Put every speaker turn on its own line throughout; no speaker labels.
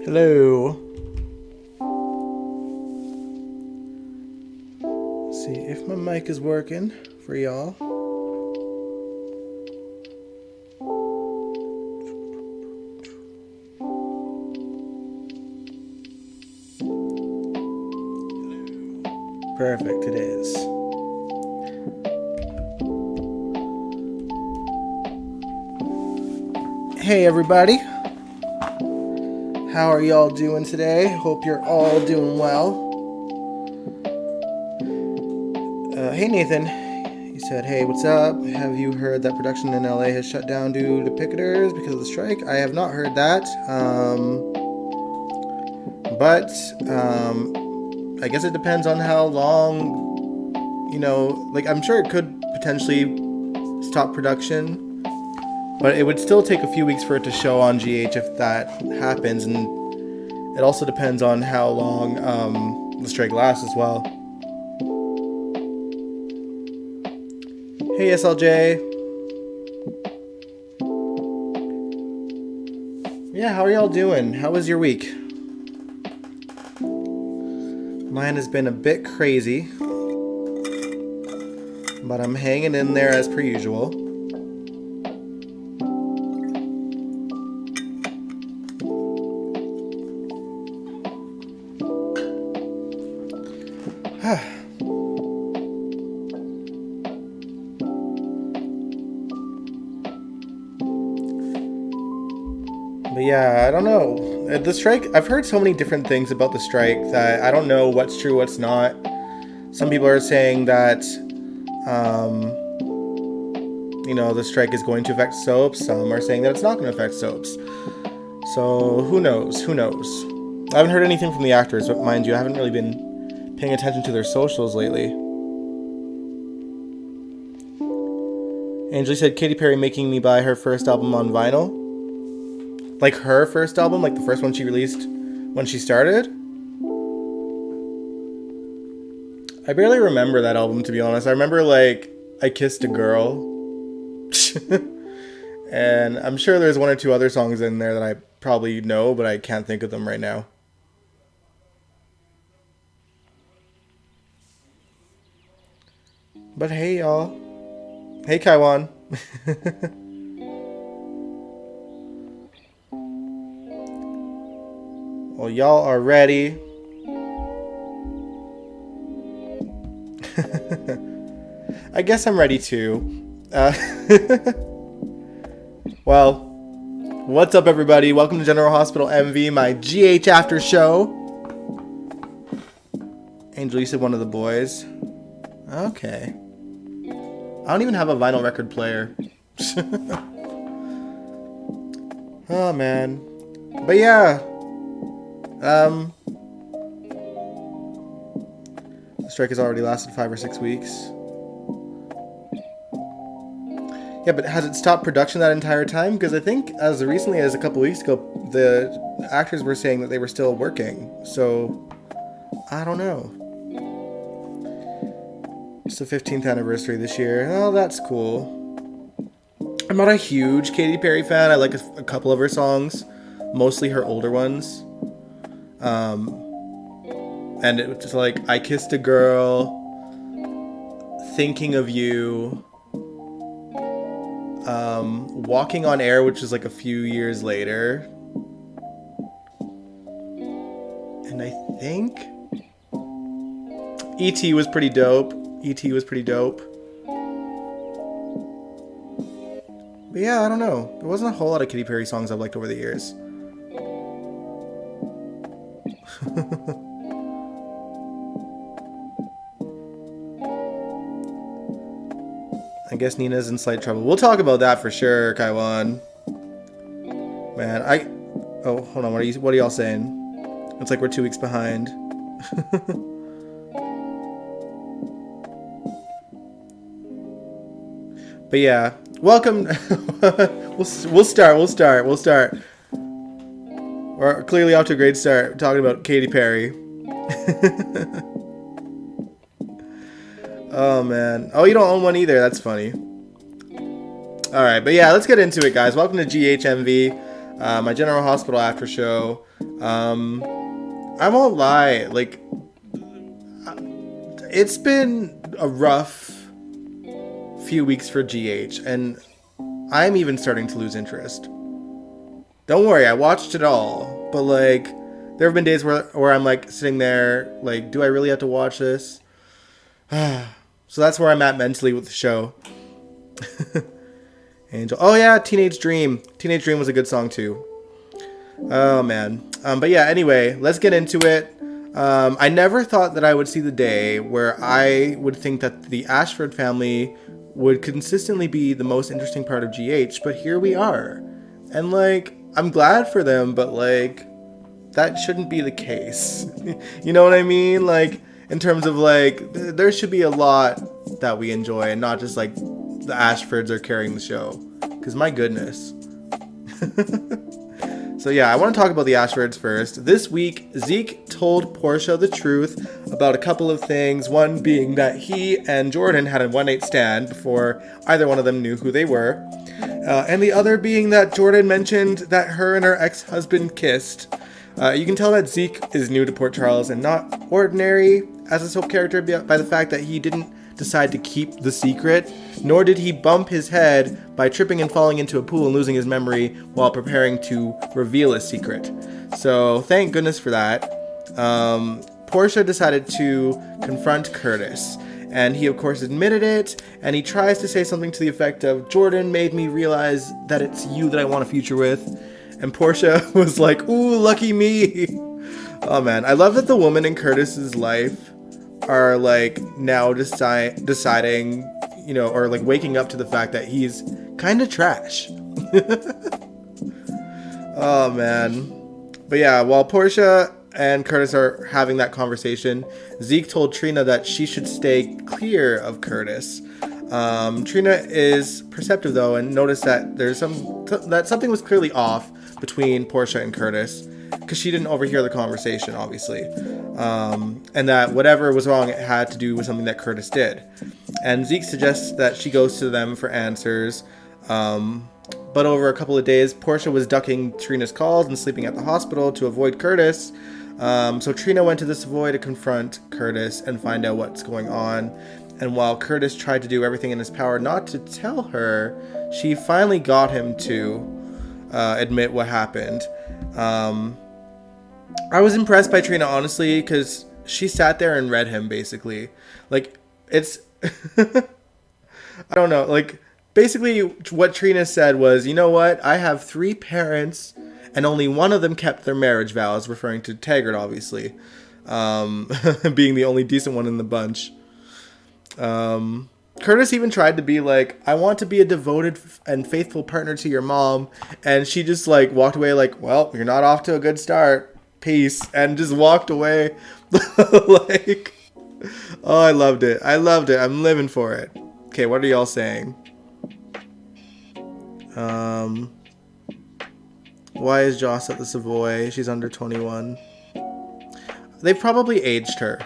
Hello. Let's see if my mic is working for y'all. Perfect, it is. Hey everybody. How are y'all doing today? Hope you're all doing well. Hey Nathan, he said, hey, what's up? Have you heard that production in LA has shut down due to picketers because of the strike? I have not heard that. But I guess it depends on how long, I'm sure it could potentially stop production. But it would still take a few weeks for it to show on GH if that happens, and it also depends on how long the strike lasts as well. Hey SLJ. Yeah, how are y'all doing? How was your week? Mine has been a bit crazy, but I'm hanging in there as per usual. But yeah, I don't know. The strike, I've heard so many different things about the strike that I don't know what's true, what's not. Some people are saying that, the strike is going to affect soaps. Some are saying that it's not going to affect soaps. So who knows? Who knows? I haven't heard anything from the actors, but mind you, I haven't really been paying attention to their socials lately. Angie said, Katy Perry making me buy her first album on vinyl. Like her first album, like the first one she released when she started. I barely remember that album, to be honest. I remember, I Kissed a Girl. And I'm sure there's one or two other songs in there that I probably know, but I can't think of them right now. But hey, y'all. Hey, Kaiwan. Well, y'all are ready. I guess I'm ready too. Well, what's up everybody? Welcome to General Hospital MV, my GH after show. Angel, you said one of the boys. Okay. I don't even have a vinyl record player. Oh man. But yeah. The strike has already lasted 5 or 6 weeks. Yeah, but has it stopped production that entire time? Because I think as recently as a couple weeks ago, the actors were saying that they were still working. So, I don't know. It's the 15th anniversary this year. Oh, that's cool. I'm not a huge Katy Perry fan. I like a couple of her songs. Mostly her older ones. And it was just like, I Kissed a Girl, Thinking of You, Walking on Air, which is like a few years later. And I think E.T. was pretty dope. E.T. was pretty dope. But yeah, I don't know. There wasn't a whole lot of Katy Perry songs I've liked over the years. I guess Nina's in slight trouble. We'll talk about that for sure, Kaiwan. Man, oh, hold on. What are y'all saying? It's like we're 2 weeks behind. But yeah, welcome. We'll start. We're clearly off to a great start talking about Katy Perry. Oh, man. Oh, you don't own one either. That's funny. Alright, but yeah, let's get into it, guys. Welcome to GHMV, my General Hospital after show. I won't lie, like, it's been a rough few weeks for GH, and I'm even starting to lose interest. Don't worry, I watched it all, but like, there have been days where I'm like sitting there, like, do I really have to watch this? So that's where I'm at mentally with the show. Angel. Oh yeah, Teenage Dream. Teenage Dream was a good song too. Oh man. But yeah, anyway, let's get into it. I never thought that I would see the day where I would think that the Ashford family would consistently be the most interesting part of GH, but here we are. And like, I'm glad for them, but like, that shouldn't be the case. You know what I mean? Like, in terms of like, there should be a lot that we enjoy and not just like the Ashfords are carrying the show. Because my goodness. So yeah, I want to talk about the Ashfords first. This week, Zeke told Portia the truth about a couple of things. One being that he and Jordan had a one-night stand before either one of them knew who they were. And the other being that Jordan mentioned that her and her ex-husband kissed. You can tell that Zeke is new to Port Charles and not ordinary as a soap character by the fact that he didn't decide to keep the secret, nor did he bump his head by tripping and falling into a pool and losing his memory while preparing to reveal his secret. So thank goodness for that. Portia decided to confront Curtis, and he of course admitted it, and he tries to say something to the effect of, Jordan made me realize that it's you that I want a future with. And Portia was like, ooh, lucky me. Oh man, I love that the woman in Curtis's life are like now deciding, you know, or like waking up to the fact that he's kind of trash. Oh man. But yeah, while Portia and Curtis are having that conversation, Zeke told Trina that she should stay clear of Curtis. Trina is perceptive though and noticed that that something was clearly off between Portia and Curtis, because she didn't overhear the conversation, obviously. And that whatever was wrong, it had to do with something that Curtis did. And Zeke suggests that she goes to them for answers. But over a couple of days, Portia was ducking Trina's calls and sleeping at the hospital to avoid Curtis. So Trina went to the Savoy to confront Curtis and find out what's going on. And while Curtis tried to do everything in his power not to tell her, she finally got him to admit what happened. I was impressed by Trina, honestly, because she sat there and read him, basically. Like, it's... I don't know. Like, basically, what Trina said was, you know what? I have 3 parents, and only one of them kept their marriage vows, referring to Taggart, obviously. Being the only decent one in the bunch. Curtis even tried to be like, I want to be a devoted and faithful partner to your mom. And she just like walked away like, well, you're not off to a good start. Peace. And just walked away. Like, oh, I loved it. I loved it. I'm living for it. Okay, what are y'all saying? Why is Joss at the Savoy? She's under 21. They've probably aged her.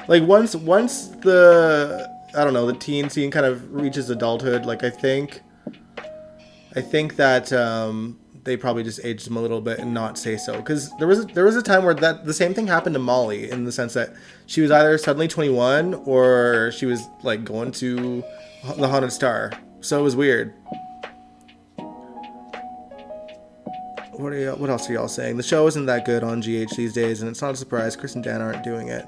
Like once the, I don't know, the teen scene kind of reaches adulthood, like I think that they probably just aged him a little bit and not say so, because there was a time where the same thing happened to Molly, in the sense that she was either suddenly 21 or she was like going to the Haunted Star, so it was weird. What else are y'all saying? The show isn't that good on GH these days, and it's not a surprise Chris and Dan aren't doing it.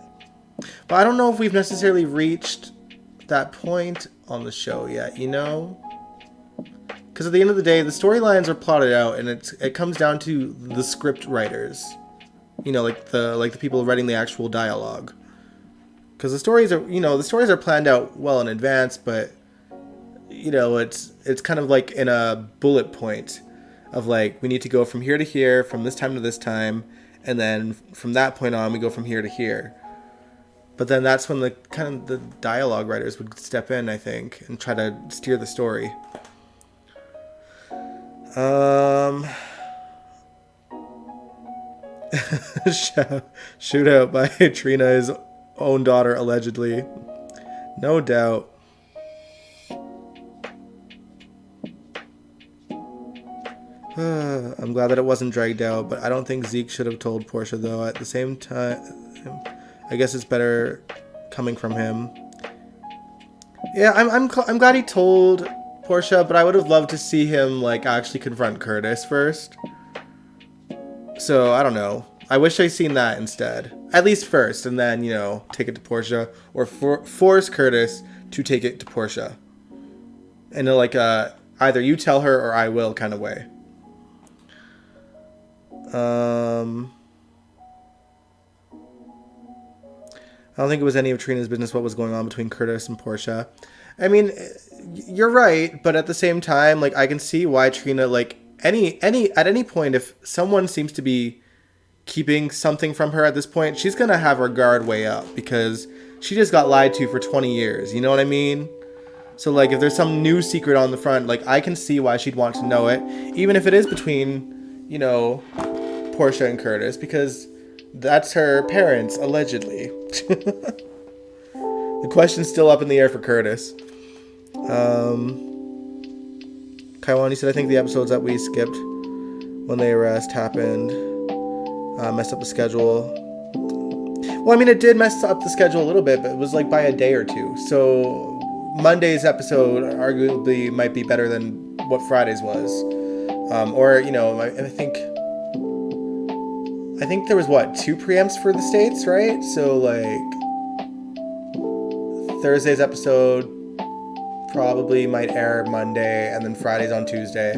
But I don't know if we've necessarily reached that point on the show yet, you know? Because at the end of the day, the storylines are plotted out, and it comes down to the script writers. You know, like the people writing the actual dialogue. Because the stories are planned out well in advance, but you know, it's kind of like in a bullet point of like, we need to go from here to here, from this time to this time, and then from that point on, we go from here to here. But then that's when the dialogue writers would step in, I think, and try to steer the story. Shootout by Trina's own daughter, allegedly. No doubt. I'm glad that it wasn't dragged out, but I don't think Zeke should have told Portia, though. At the same time, I guess it's better coming from him. Yeah, I'm glad he told Portia, but I would have loved to see him, like, actually confront Curtis first. So, I don't know. I wish I'd seen that instead. At least first, and then, you know, take it to Portia. Or force Curtis to take it to Portia. In a, like, either you tell her or I will kind of way. I don't think it was any of Trina's business what was going on between Curtis and Portia. I mean, you're right, but at the same time, like, I can see why Trina, like, at any point, if someone seems to be keeping something from her at this point, she's gonna have her guard way up because she just got lied to for 20 years. You know what I mean? So, like, if there's some new secret on the front, like, I can see why she'd want to know it, even if it is between, you know, Portia and Curtis, because that's her parents, allegedly. The question's still up in the air for Curtis. Kaiwani said, I think the episodes that we skipped when the arrest happened messed up the schedule. Well, I mean, it did mess up the schedule a little bit, but it was like by a day or two. So Monday's episode arguably might be better than what Friday's was. Or, you know, I think there was, what, 2 preempts for the States, right? So, like, Thursday's episode probably might air Monday, and then Friday's on Tuesday.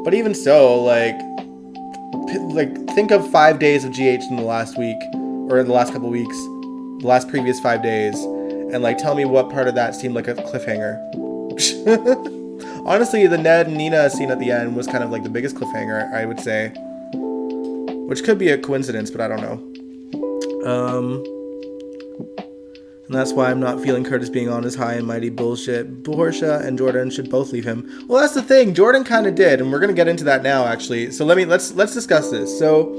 But even so, like think of 5 days of GH in the last week, or in the last couple weeks, the last previous 5 days, and, like, tell me what part of that seemed like a cliffhanger. Honestly, the Ned and Nina scene at the end was kind of like the biggest cliffhanger, I would say. Which could be a coincidence, but I don't know. And that's why I'm not feeling Curtis being on his high and mighty bullshit. Portia and Jordan should both leave him. Well, that's the thing. Jordan kind of did, and we're gonna get into that now, actually. So let's discuss this. So,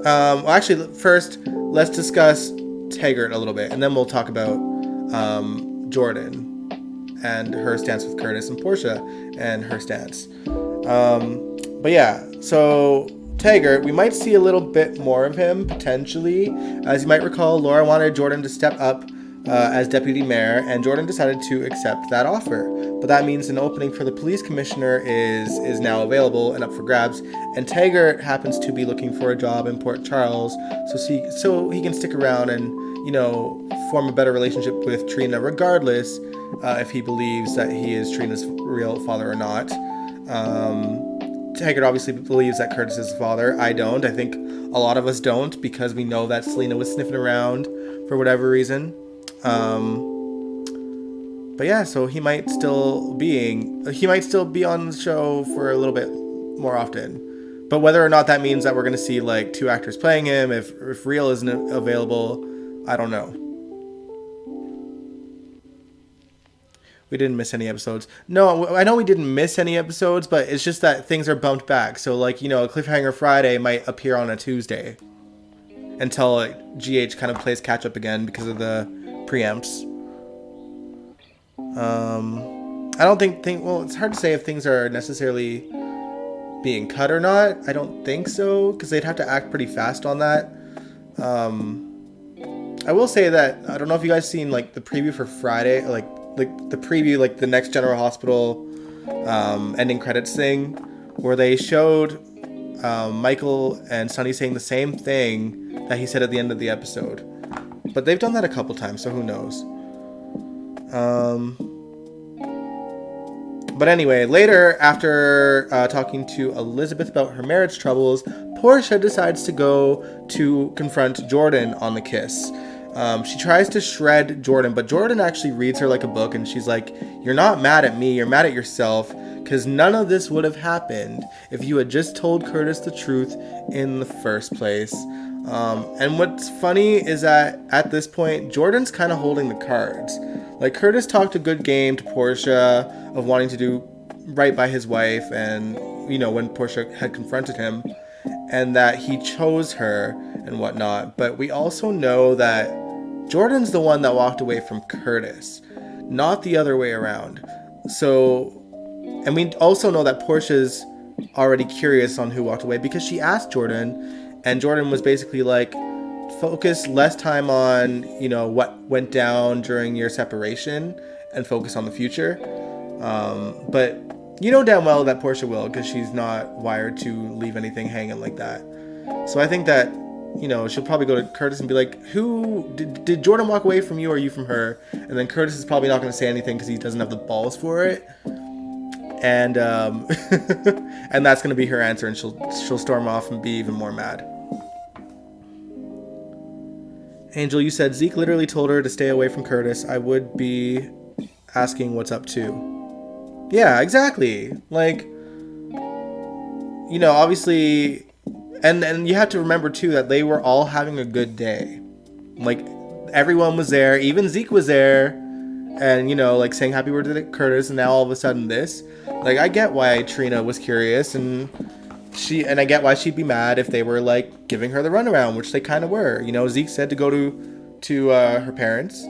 well, actually, first let's discuss Taggart a little bit, and then we'll talk about Jordan and her stance with Curtis, and Portia and her stance. But yeah, so Taggart, we might see a little bit more of him, potentially. As you might recall, Laura wanted Jordan to step up as deputy mayor, and Jordan decided to accept that offer. But that means an opening for the police commissioner is now available and up for grabs, and Taggart happens to be looking for a job in Port Charles, so he can stick around and, you know, form a better relationship with Trina, regardless if he believes that he is Trina's real father or not. Taggart obviously believes that Curtis is the father. I don't. I think a lot of us don't, because we know that Selena was sniffing around for whatever reason. But yeah, so he might still be on the show for a little bit more often. But whether or not that means that we're going to see, like, 2 actors playing him, if Real isn't available, I don't know. We didn't miss any episodes. No, I know we didn't miss any episodes, but it's just that things are bumped back. So, like, you know, a Cliffhanger Friday might appear on a Tuesday until, like, GH kind of plays catch up again because of the preempts. I don't think well, it's hard to say if things are necessarily being cut or not. I don't think so, because they'd have to act pretty fast on that. I will say that, I don't know if you guys seen, like, the preview for Friday, like the preview, like the next General Hospital ending credits thing, where they showed Michael and Sonny saying the same thing that he said at the end of the episode. But they've done that a couple times, so who knows. But anyway, later, after talking to Elizabeth about her marriage troubles, Portia decides to go to confront Jordan on the kiss. She tries to shred Jordan, but Jordan actually reads her like a book, and she's like, "You're not mad at me, you're mad at yourself, because none of this would have happened if you had just told Curtis the truth in the first place." And what's funny is that at this point, Jordan's kind of holding the cards. Like, Curtis talked a good game to Portia of wanting to do right by his wife, and, you know, when Portia had confronted him, and that he chose her and whatnot. But we also know that Jordan's the one that walked away from Curtis, not the other way around. So, and we also know that Portia's already curious on who walked away, because she asked Jordan, and Jordan was basically like, focus less time on, what went down during your separation and focus on the future. But you know damn well that Portia will, because she's not wired to leave anything hanging like that. So I think that, she'll probably go to Curtis and be like, who did Jordan walk away from you, or you from her? And then Curtis is probably not going to say anything because he doesn't have the balls for it. And and that's going to be her answer, and she'll storm off and be even more mad. Angel, you said Zeke literally told her to stay away from Curtis. I would be asking what's up too. Yeah, exactly. Like, obviously, and you have to remember too that they were all having a good day. Like, everyone was there, even Zeke was there, and like saying happy birthday to Curtis, and now all of a sudden this. Like, I get why Trina was curious, and I get why she'd be mad if they were like giving her the runaround, which they kind of were. Zeke said to go to her parents,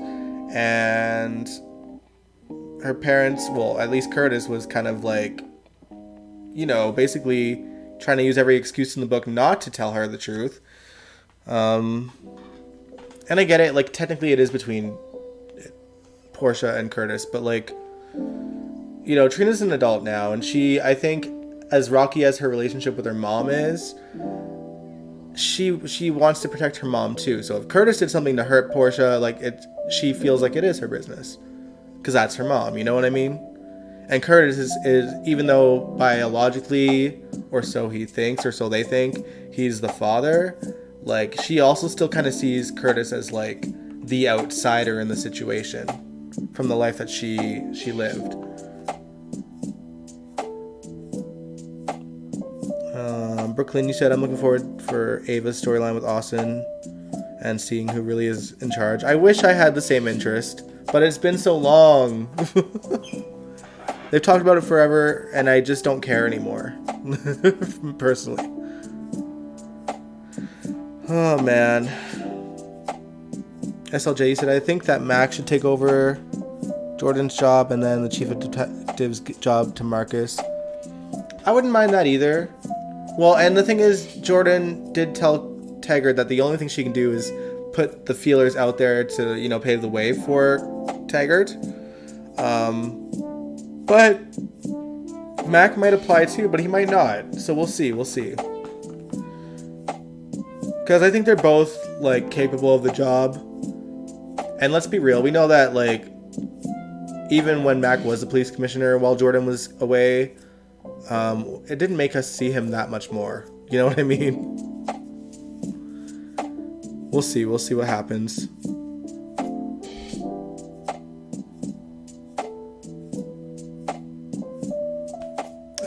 and her parents, well, at least Curtis was kind of like, basically trying to use every excuse in the book not to tell her the truth. And I get it, like, technically it is between Portia and Curtis, but like, Trina's an adult now, and I think, as rocky as her relationship with her mom is, she wants to protect her mom too. So if Curtis did something to hurt Portia, like, she feels like it is her business, because that's her mom. You know what I mean? And Curtis is even though biologically, or so he thinks, or so they think, he's the father, like, she also still kind of sees Curtis as like the outsider in the situation from the life that she lived. Brooklyn, you said, I'm looking forward for Ava's storyline with Austin and seeing who really is in charge. I wish I had the same interest, but it's been so long. They've talked about it forever, and I just don't care anymore. Personally. Oh, man. SLJ, you said, I think that Mac should take over Jordan's job and then the chief of detectives' job to Marcus. I wouldn't mind that either. Well, and the thing is, Jordan did tell Taggart that the only thing she can do is put the feelers out there to, pave the way for Taggart. But Mac might apply too, but he might not. So we'll see. Because I think they're both, like, capable of the job. And let's be real, we know that, like, even when Mac was the police commissioner while Jordan was away, it didn't make us see him that much more. You know what I mean? We'll see what happens.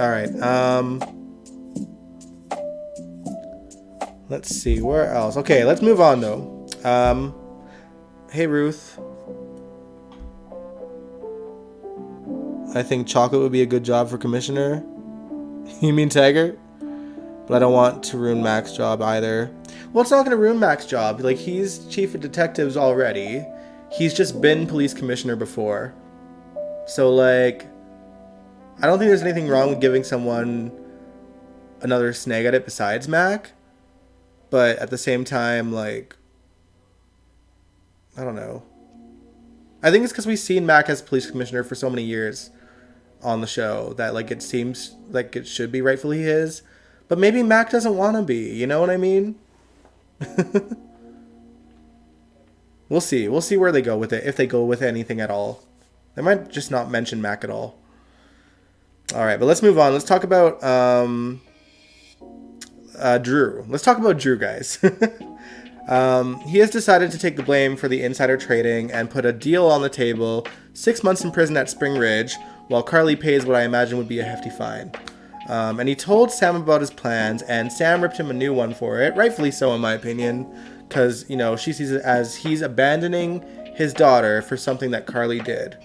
Alright, let's see, where else? Okay, let's move on though. Hey Ruth. I think Chocolate would be a good job for commissioner. You mean Taggart? But I don't want to ruin Mac's job either. Well, it's not going to ruin Mac's job. Like, he's chief of detectives already. He's just been police commissioner before. So, like, I don't think there's anything wrong with giving someone another snag at it besides Mac. But at the same time, like, I don't know. I think it's because we've seen Mac as police commissioner for so many years on the show that, like, it seems like it should be rightfully his. But maybe Mac doesn't want to be. You know what I mean? We'll see. We'll see where they go with it, if they go with anything at all. They might just not mention Mac at all. All right, but let's move on. Let's talk about Drew. Let's talk about Drew, guys. He has decided to take the blame for the insider trading and put a deal on the table: 6 months in prison at Spring Ridge, while Carly pays what I imagine would be a hefty fine. And he told Sam about his plans, and Sam ripped him a new one for it, rightfully so in my opinion, because, she sees it as he's abandoning his daughter for something that Carly did.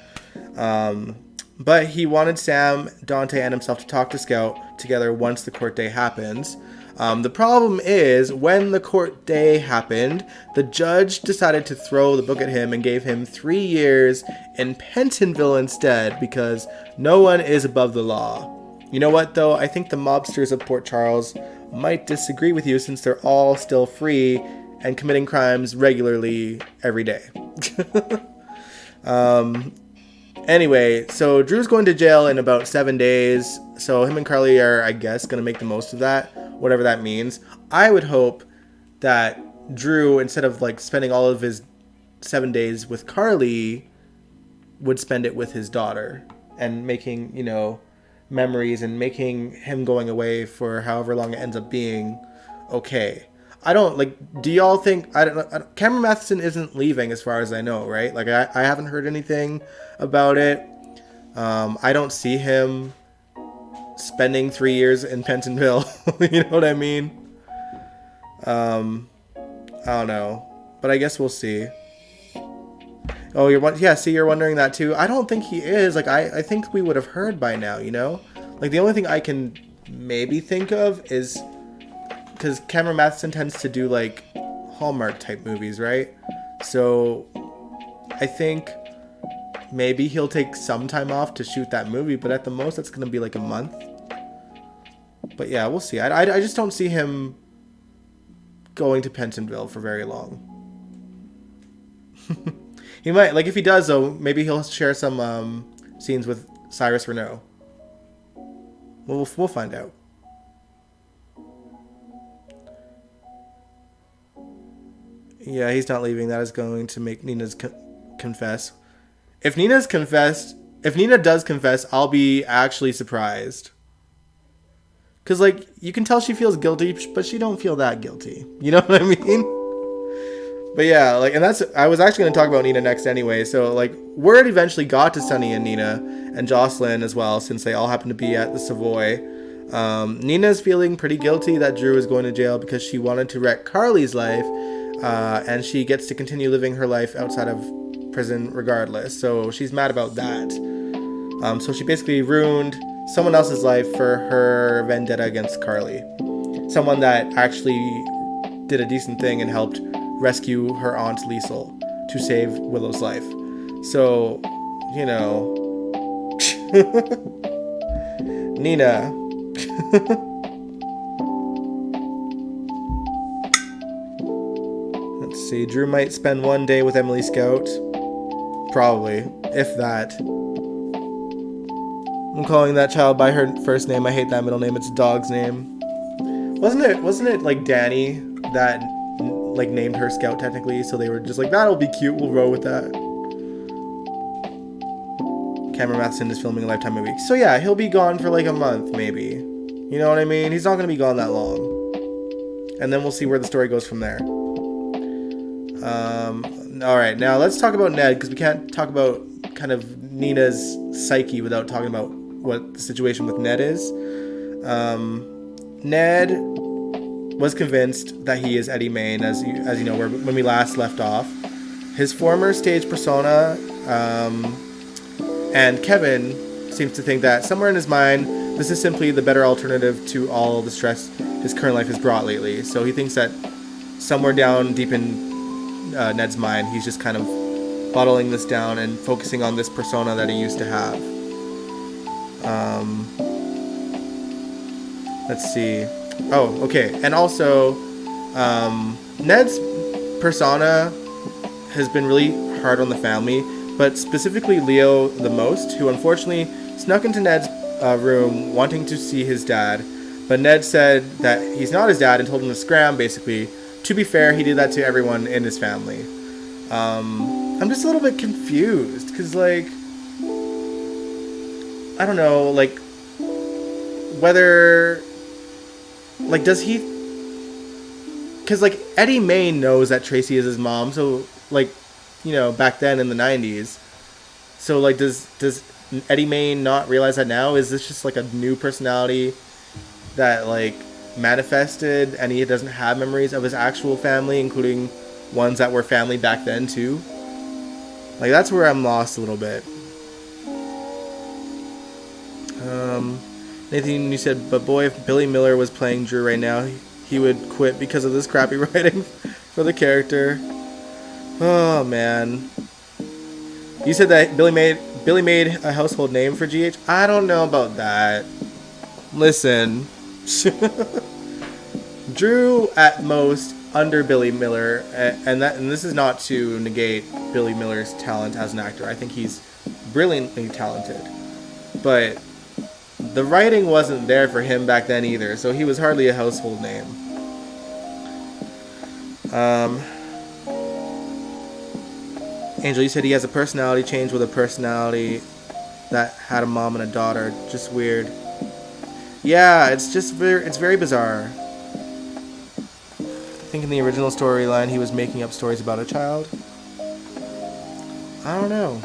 But he wanted Sam, Dante, and himself to talk to Scout together once the court day happens. The problem is, when the court day happened, the judge decided to throw the book at him and gave him 3 years in Pentonville instead, because no one is above the law. You know what, though? I think the mobsters of Port Charles might disagree with you since they're all still free and committing crimes regularly every day. Anyway, so Drew's going to jail in about 7 days. So him and Carly are, I guess, going to make the most of that, whatever that means. I would hope that Drew, instead of like spending all of his 7 days with Carly, would spend it with his daughter and making, memories and making him going away for however long it ends up being okay. I don't do y'all think, I don't know, Cameron Matheson isn't leaving as far as I know, right? Like I haven't heard anything about it. I don't see him spending 3 years in Pentonville. You know what I mean? I don't know, but I guess we'll see. Oh, you're wondering that too. I don't think he is. Like, I think we would have heard by now, Like, the only thing I can maybe think of is, because Cameron Matheson tends to do, like, Hallmark-type movies, right? So, I think maybe he'll take some time off to shoot that movie, but at the most, that's going to be, like, a month. But, yeah, we'll see. I just don't see him going to Pentonville for very long. He might, like, if he does, though, maybe he'll share some scenes with Cyrus Renaud. We'll find out. Yeah, he's not leaving. That is going to make Nina's confess. If Nina does confess, I'll be actually surprised. Because, like, you can tell she feels guilty, but she don't feel that guilty. You know what I mean? But yeah, like, and I was actually going to talk about Nina next anyway. So, like, word eventually got to Sunny and Nina and Jocelyn as well, since they all happen to be at the Savoy. Nina's feeling pretty guilty that Drew is going to jail because she wanted to wreck Carly's life, and she gets to continue living her life outside of prison regardless. So she's mad about that. So she basically ruined someone else's life for her vendetta against Carly. Someone that actually did a decent thing and helped rescue her aunt Liesel to save Willow's life. So, Nina. Let's see. Drew might spend one day with Emily Scout. Probably, if that. I'm calling that child by her first name. I hate that middle name. It's a dog's name. Wasn't it like Danny that like named her Scout technically? So they were just like, that'll be cute. We'll roll with that. Cameron Matheson is filming a Lifetime movie. So yeah, he'll be gone for like a month maybe. You know what I mean? He's not going to be gone that long. And then we'll see where the story goes from there. Alright, now let's talk about Ned, because we can't talk about kind of Nina's psyche without talking about what the situation with Ned is. Ned was convinced that he is Eddie Main, as you know, when we last left off. His former stage persona, and Kevin seems to think that somewhere in his mind, this is simply the better alternative to all the stress his current life has brought lately. So he thinks that somewhere down deep in Ned's mind, he's just kind of bottling this down and focusing on this persona that he used to have. Let's see. Oh, okay. And also, Ned's persona has been really hard on the family, but specifically Leo the most, who unfortunately snuck into Ned's room wanting to see his dad. But Ned said that he's not his dad and told him to scram, basically. To be fair, he did that to everyone in his family. I'm just a little bit confused, because, like, I don't know, like, whether, like, does he, because, like, Eddie Main knows that Tracy is his mom, so, like, you know, back then in the 90s, so, like, does Eddie Main not realize that now? Is this just, like, a new personality that, like, manifested, and he doesn't have memories of his actual family, including ones that were family back then too? Like, that's where I'm lost a little bit. Nathan, you said, but boy, if Billy Miller was playing Drew right now, he would quit because of this crappy writing for the character. Oh man. You said that Billy made a household name for GH? I don't know about that. Listen. Drew at most under Billy Miller, and this is not to negate Billy Miller's talent as an actor. I think he's brilliantly talented, but the writing wasn't there for him back then either, so he was hardly a household name. Angel, you said he has a personality change with a personality that had a mom and a daughter. Just weird. Yeah, it's very bizarre. I think in the original storyline he was making up stories about a child. I don't know.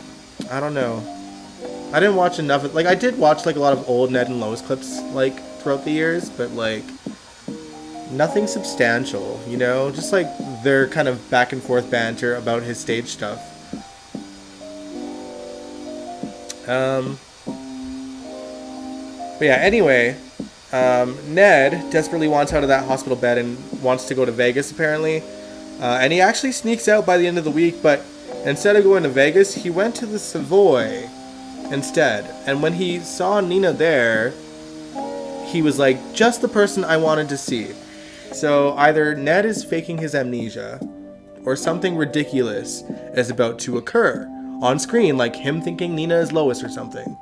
I didn't watch enough of, like, I did watch like a lot of old Ned and Lois clips like throughout the years, but like nothing substantial, you know? Just like their kind of back and forth banter about his stage stuff. But yeah, anyway, Ned desperately wants out of that hospital bed and wants to go to Vegas, apparently. And he actually sneaks out by the end of the week, but instead of going to Vegas, he went to the Savoy instead. And when he saw Nina there, he was like, just the person I wanted to see. So either Ned is faking his amnesia, or something ridiculous is about to occur on screen, like him thinking Nina is Lois or something.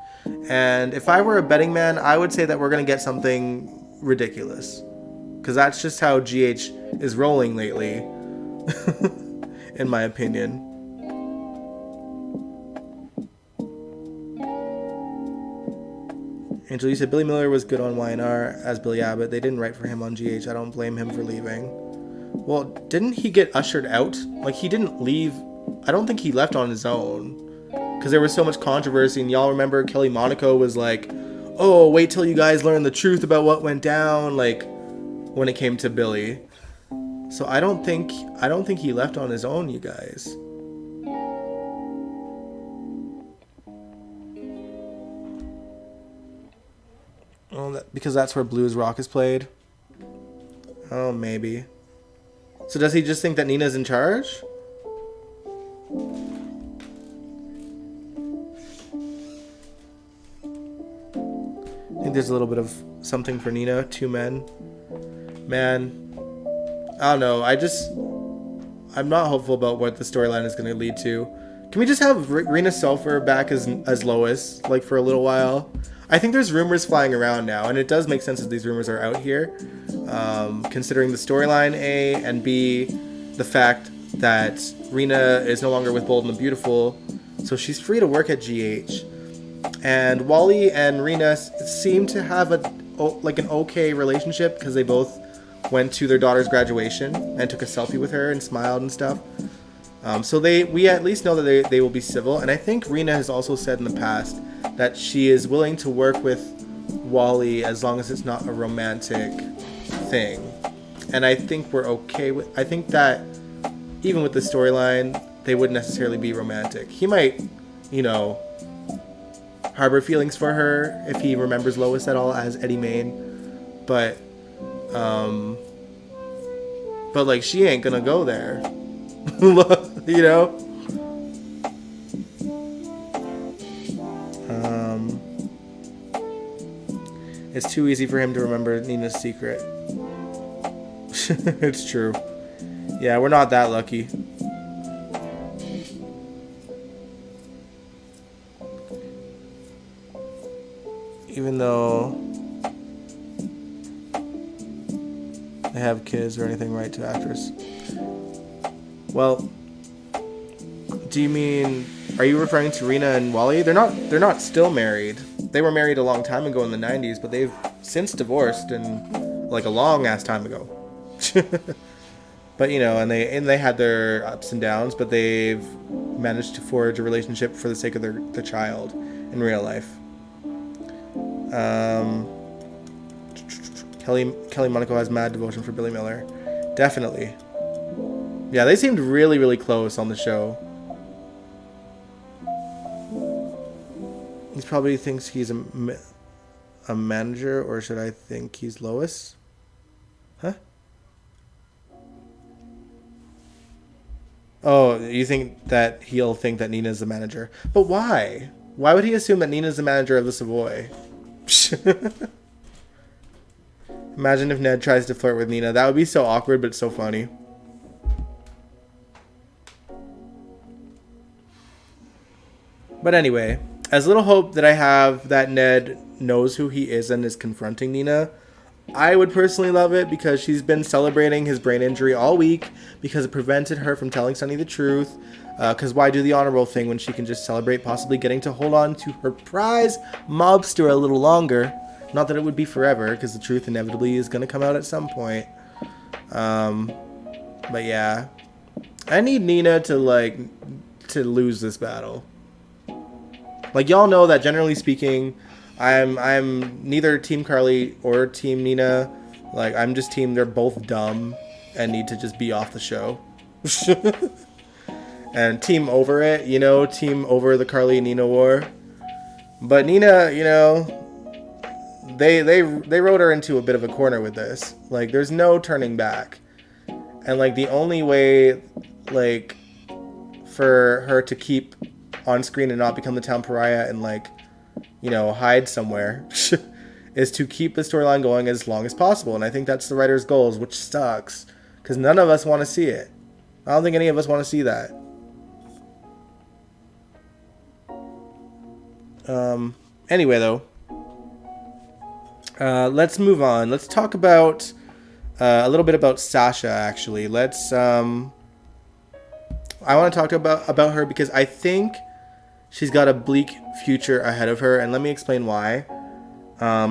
And if I were a betting man, I would say that we're going to get something ridiculous. Because that's just how GH is rolling lately, in my opinion. Angel, you said Billy Miller was good on YNR as Billy Abbott. They didn't write for him on GH. I don't blame him for leaving. Well, didn't he get ushered out? Like, he didn't leave. I don't think he left on his own. Because there was so much controversy, and y'all remember Kelly Monaco was like, oh, wait till you guys learn the truth about what went down, like, when it came to Billy. So I don't think he left on his own, you guys. Oh, because that's where Blues Rock is played? Oh, maybe. So does he just think that Nina's in charge? I think there's a little bit of something for Nina. 2 men. Man. I don't know. I'm not hopeful about what the storyline is going to lead to. Can we just have Rena Sulphur back as Lois, like, for a little while? I think there's rumors flying around now, and it does make sense that these rumors are out here, considering the storyline, A, and B, the fact that Rena is no longer with Bold and the Beautiful, so she's free to work at GH. And Wally and Rena seem to have an okay relationship, because they both went to their daughter's graduation and took a selfie with her and smiled and stuff. So we at least know that they will be civil. And I think Rena has also said in the past that she is willing to work with Wally as long as it's not a romantic thing. And I think we're okay with... I think that even with the storyline, they wouldn't necessarily be romantic. He might, harbor feelings for her if he remembers Lois at all as Eddie Main. But like, she ain't gonna go there. It's too easy for him to remember Nina's secret. It's true. Yeah, we're not that lucky. Even though they have kids or anything, right, to actors. Well, do you mean, are you referring to Rena and Wally? They're not still married. They were married a long time ago in the 90s, but they've since divorced and like a long ass time ago. But and they had their ups and downs, but they've managed to forge a relationship for the sake of their child in real life. Kelly Monaco has mad devotion for Billy Miller. Definitely. Yeah, they seemed really, really close on the show. He probably thinks he's a manager, or should I think he's Lois? Huh? Oh, you think that he'll think that Nina's the manager. But why? Why would he assume that Nina's the manager of the Savoy? Imagine if Ned tries to flirt with Nina. That would be so awkward, but so funny. But anyway, as little hope that I have that Ned knows who he is and is confronting Nina, I would personally love it because she's been celebrating his brain injury all week because it prevented her from telling Sonny the truth. Because why do the honorable thing when she can just celebrate possibly getting to hold on to her prize mobster a little longer? Not that it would be forever, because the truth inevitably is going to come out at some point. But yeah, I need Nina to lose this battle. Like, y'all know that generally speaking, I'm neither Team Carly or Team Nina. Like, I'm just team they're both dumb and need to just be off the show. And team over it, team over the Carly and Nina war. But Nina, they wrote her into a bit of a corner with this. Like, there's no turning back. And like the only way for her to keep on screen and not become the town pariah and hide somewhere is to keep the storyline going as long as possible. And I think that's the writer's goals, which sucks because none of us want to see it. I don't think any of us want to see that. Anyway, though, let's move on. Let's talk about a little bit about Sasha, actually. I want to talk about her because I think she's got a bleak future ahead of her, and let me explain why.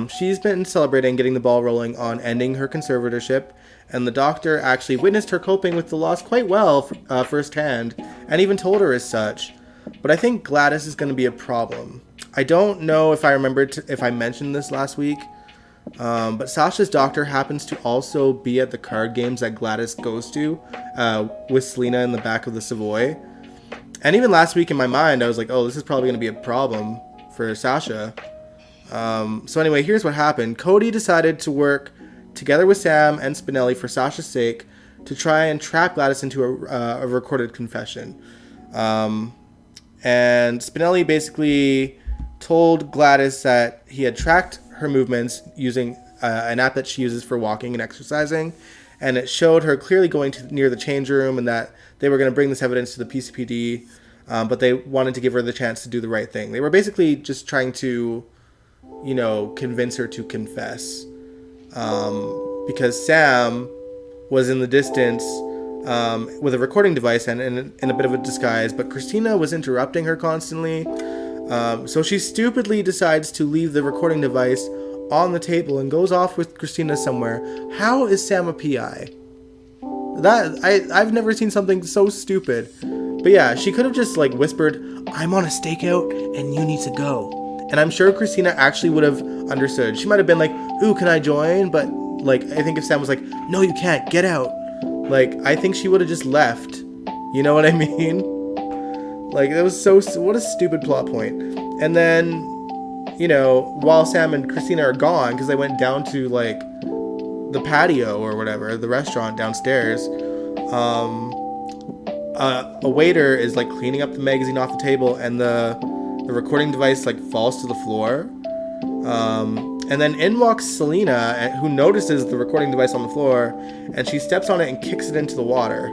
She's been celebrating getting the ball rolling on ending her conservatorship, and the doctor actually witnessed her coping with the loss quite well firsthand, and even told her as such. But I think Gladys is going to be a problem. I don't know if I remembered if I mentioned this last week, but Sasha's doctor happens to also be at the card games that Gladys goes to with Selena in the back of the Savoy. And even last week in my mind, I was like, oh, this is probably going to be a problem for Sasha. So anyway, here's what happened. Cody decided to work together with Sam and Spinelli for Sasha's sake to try and trap Gladys into a recorded confession. And Spinelli basically told Gladys that he had tracked her movements using an app that she uses for walking and exercising, and it showed her clearly going near the change room, and that they were going to bring this evidence to the PCPD, but they wanted to give her the chance to do the right thing. They were basically just trying to, convince her to confess, because Sam was in the distance with a recording device and in a bit of a disguise, but Christina was interrupting her constantly. So she stupidly decides to leave the recording device on the table and goes off with Christina somewhere. How is Sam a PI? I've never seen something so stupid. But yeah, she could have just whispered, "I'm on a stakeout and you need to go." And I'm sure Christina actually would have understood. She might have been like, "Ooh, can I join?" But I think if Sam was like, "No, you can't, get out." I think she would have just left. You know what I mean? It was what a stupid plot point. And then, while Sam and Christina are gone, because they went down to, the patio or whatever, the restaurant downstairs, a waiter is, cleaning up the magazine off the table, and the recording device, falls to the floor. And then in walks Selena, who notices the recording device on the floor, and she steps on it and kicks it into the water.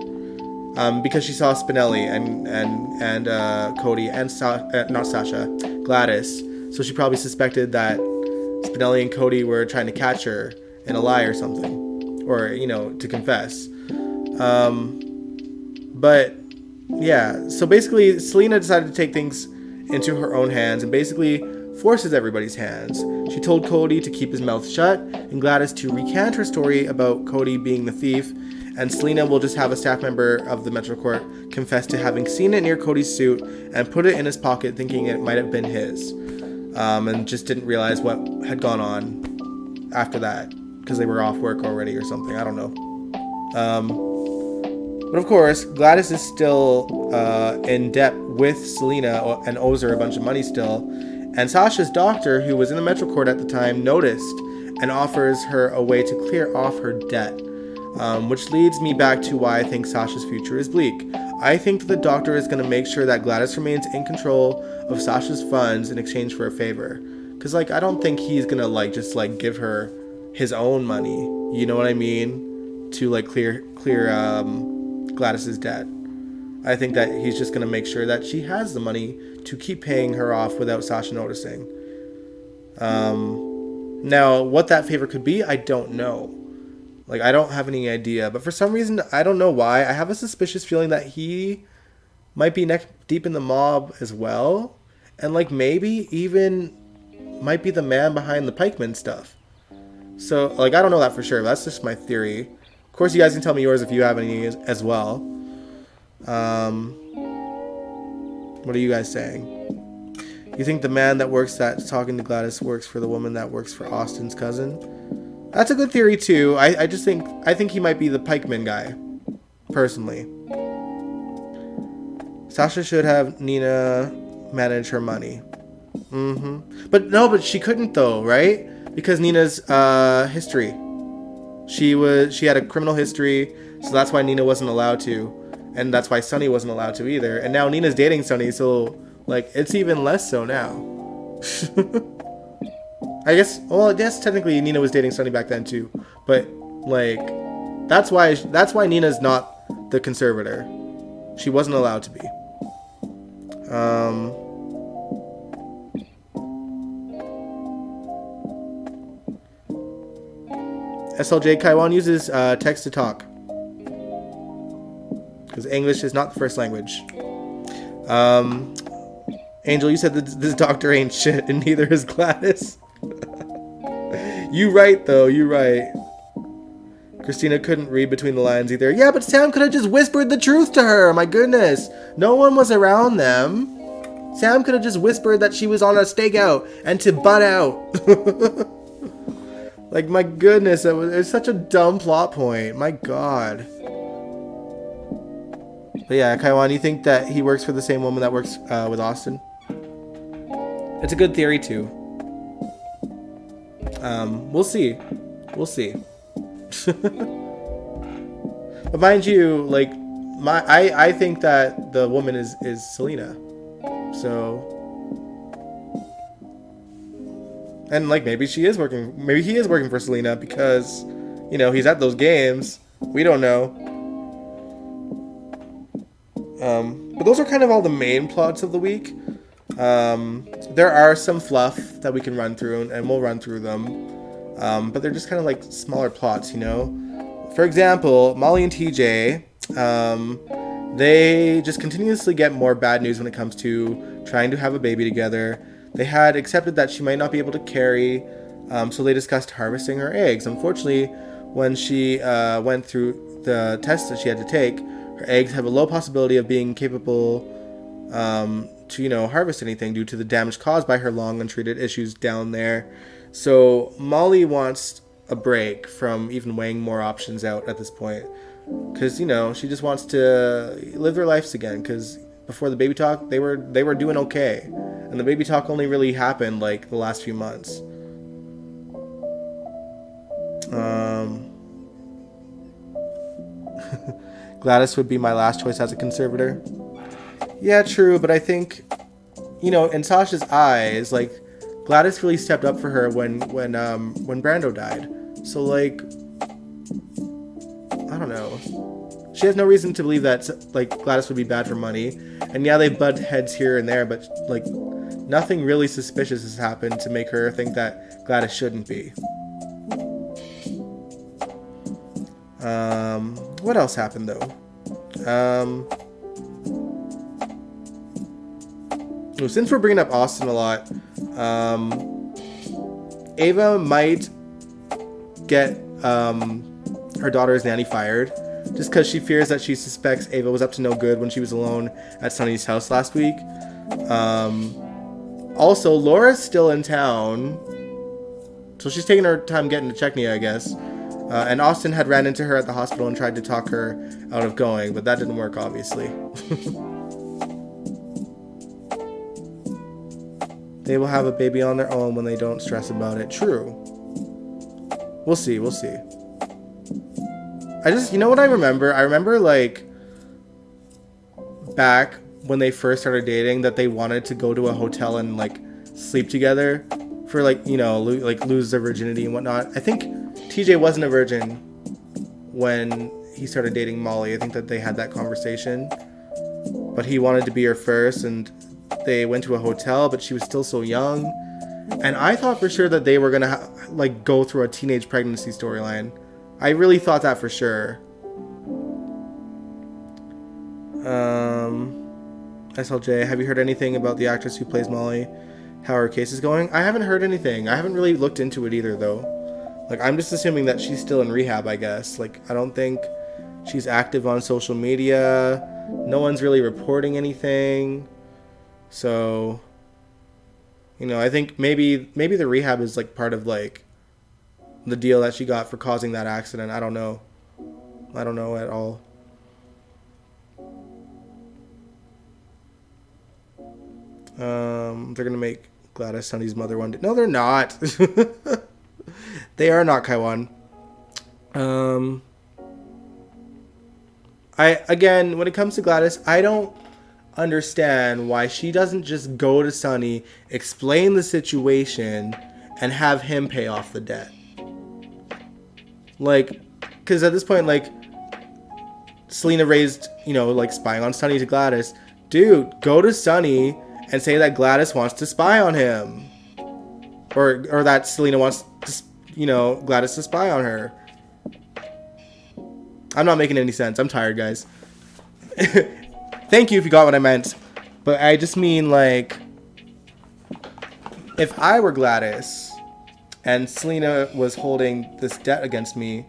Because she saw Spinelli and Cody and not Sasha, Gladys. So she probably suspected that Spinelli and Cody were trying to catch her in a lie or something, or to confess. But yeah, so basically Selena decided to take things into her own hands and basically forces everybody's hands. She told Cody to keep his mouth shut and Gladys to recant her story about Cody being the thief. And Selena will just have a staff member of the Metro Court confess to having seen it near Cody's suit and put it in his pocket thinking it might have been his. And just didn't realize what had gone on after that because they were off work already or something. I don't know. But of course, Gladys is still in debt with Selena and owes her a bunch of money still. And Sasha's doctor, who was in the Metro Court at the time, noticed and offers her a way to clear off her debt. Which leads me back to why I think Sasha's future is bleak. I think that the doctor is going to make sure that Gladys remains in control of Sasha's funds in exchange for a favor. Because, I don't think he's going to, just give her his own money. You know what I mean? To like clear Gladys's debt. I think that he's just gonna make sure that she has the money to keep paying her off without Sasha noticing. Now, what that favor could be, I don't know. Like, I don't have any idea. But for some reason, I don't know why, I have a suspicious feeling that he might be neck deep in the mob as well. And, like, maybe even might be the man behind the Pikeman stuff. So, like, I don't know that for sure. That's just my theory. Of course, you guys can tell me yours if you have any as well. What are you guys saying? You think the man that's talking to Gladys works for the woman that works for Austin's cousin? That's a good theory too. I think he might be the Pikeman guy, personally. Sasha should have Nina manage her money. But she couldn't though, right? Because Nina's history. She had a criminal history, so that's why Nina wasn't allowed to. And that's why Sonny wasn't allowed to either. And now Nina's dating Sonny, so like it's even less so now. I guess technically Nina was dating Sonny back then too. But like that's why Nina's not the conservator. She wasn't allowed to be. SLJ Kaiwan uses text to talk. Because English is not the first language. Angel, you said that this doctor ain't shit, and neither is Gladys. You right, though. You right. Christina couldn't read between the lines either. Yeah, but Sam could have just whispered the truth to her. My goodness. No one was around them. Sam could have just whispered that she was on a stakeout and to butt out. Like, my goodness. It's such a dumb plot point. My God. But yeah, Kaiwan, you think that he works for the same woman that works with Austin? It's a good theory too. We'll see. We'll see. But mind you, like I think that the woman is Selena. So, and like maybe he is working for Selena because, you know, he's at those games. We don't know. But those are kind of all the main plots of the week. There are some fluff that we can run through, and we'll run through them. But they're just kind of like smaller plots, you know? For example, Molly and TJ, they just continuously get more bad news when it comes to trying to have a baby together. They had accepted that she might not be able to carry, so they discussed harvesting her eggs. Unfortunately, when she went through the tests that she had to take, her eggs have a low possibility of being capable to, you know, harvest anything due to the damage caused by her long untreated issues down there. So Molly wants a break from even weighing more options out at this point, because, you know, she just wants to live their lives again. Because before the baby talk, they were doing okay, and the baby talk only really happened like the last few months. Gladys would be my last choice as a conservator. Yeah, true, but I think, you know, in Sasha's eyes, like, Gladys really stepped up for her when Brando died. So, like, I don't know. She has no reason to believe that, like, Gladys would be bad for money. And yeah, they butt heads here and there, but, like, nothing really suspicious has happened to make her think that Gladys shouldn't be. What else happened, though? Since we're bringing up Austin a lot, Ava might get her daughter's nanny fired just because she fears that she suspects Ava was up to no good when she was alone at Sonny's house last week. Also, Laura's still in town, so she's taking her time getting to Chechnya, I guess. And Austin had ran into her at the hospital and tried to talk her out of going, but that didn't work, obviously. They will have a baby on their own when they don't stress about it. True. We'll see. You know what I remember? I remember, like, back when they first started dating, that they wanted to go to a hotel and, like, sleep together for, like, you know, lose their virginity and whatnot. I think TJ wasn't a virgin when he started dating Molly. I think that they had that conversation. But he wanted to be her first, and they went to a hotel, but she was still so young. And I thought for sure that they were gonna go through a teenage pregnancy storyline. I really thought that for sure. SLJ, have you heard anything about the actress who plays Molly? How her case is going? I haven't heard anything. I haven't really looked into it either, though. Like, I'm just assuming that she's still in rehab, I guess. Like, I don't think she's active on social media. No one's really reporting anything. So, you know, I think maybe the rehab is like part of like the deal that she got for causing that accident. I don't know at all. They're gonna make Gladys Sunny's mother one day. No, they're not. They are not, Kaiwan. Again, when it comes to Gladys, I don't understand why she doesn't just go to Sunny, explain the situation, and have him pay off the debt. Like, because at this point, like, Selena raised, you know, like, spying on Sunny to Gladys. Dude, go to Sunny and say that Gladys wants to spy on him. Or that Selena wants to, you know, Gladys to spy on her. I'm not making any sense. I'm tired, guys. Thank you if you got what I meant. But I just mean, like, if I were Gladys and Selena was holding this debt against me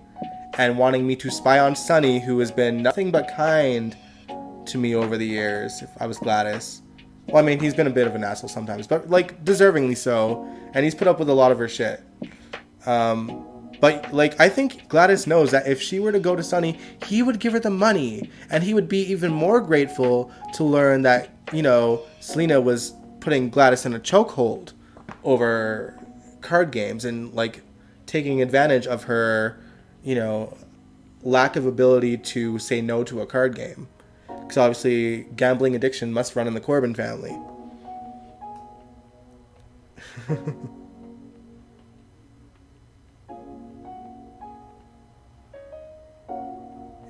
and wanting me to spy on Sunny, who has been nothing but kind to me over the years, if I was Gladys. Well, I mean, he's been a bit of an asshole sometimes, but, like, deservingly so. And he's put up with a lot of her shit. But, like, I think Gladys knows that if she were to go to Sunny, he would give her the money. And he would be even more grateful to learn that, you know, Selena was putting Gladys in a chokehold over card games and, like, taking advantage of her, you know, lack of ability to say no to a card game. Because obviously, gambling addiction must run in the Corbin family.